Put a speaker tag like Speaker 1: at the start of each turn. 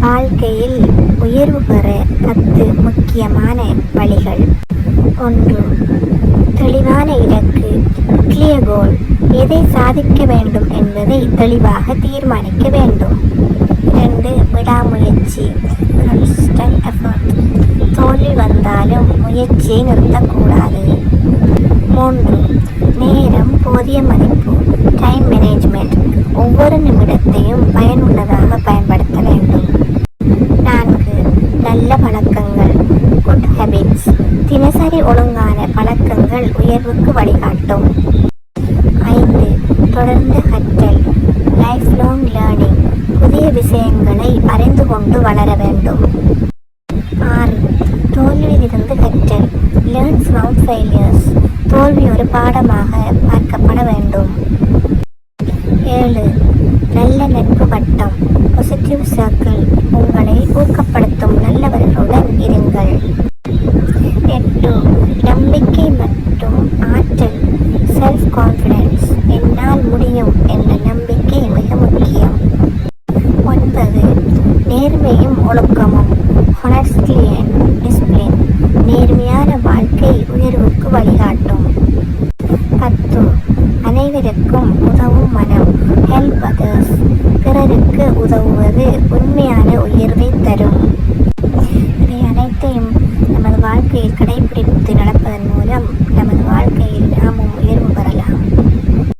Speaker 1: வாழ்க்கையில் உயர்வு பெற 10 முக்கியமான வழிகள். 1. தெளிவான இலக்கு, கிளியர் கோல். எதை சாதிக்க வேண்டும் என்பதை தெளிவாக தீர்மானிக்க வேண்டும். 2. விடாமுயற்சி, கன்சிஸ்டன்ட் எஃபர்ட். தோல்வி வந்தாலும் முயற்சியை நிறுத்தக்கூடாது. 3. நேரம் போதிய மதிப்பு, டைம் மேனேஜ்மெண்ட். ஒவ்வொரு நிமிடத்தையும் பயனுள்ளதாக பயன்படுத்த வேண்டும். 4. நல்ல பழக்கங்கள், குட் ஹேபிட்ஸ். தினசரி ஒழுங்கான பழக்கங்கள் உயர்வுக்கு வழிகாட்டும். 5. தொடர்ந்து கற்றல், லைஃப் லாங் லேர்னிங். புதிய விஷயங்களை அறிந்து கொண்டு வளர வேண்டும். 6. தோல்வியிலிருந்து கற்றல், லேர்ன் ஃப்ரம் ஃபெயிலியர்ஸ். தோல்வி ஒரு பாடமாக பார்க்கப்பட வேண்டும். 7. நல்ல நட்பு வட்டம், பாசிட்டிவ் சர்க்கிள். உங்களை ஊக்கப்படுத்தும் நல்லவர்களுடன் இருங்கள். 8. நம்பிக்கை மற்றும் ஆற்றல், செல்ஃப் கான்ஃபிடன்ஸ். என்னால் முடியும் என்ற நம்பிக்கை மிக முக்கியம். 9. நேர்மையும் ஒழுக்கமும், ஹானஸ்டி அண்ட் டிசிப்ளின். நேர்மையான வாழ்க்கை உயர்வுக்கு வழிகாட்டும். 10. அனைவருக்கும் உதவும் மனம், ஹெல்ப் அதர்ஸ். பிறருக்கு உதவுவது உண்மையான உயர்வை தரும். இவை அனைத்தையும் நமது வாழ்க்கையில் கடைபிடித்து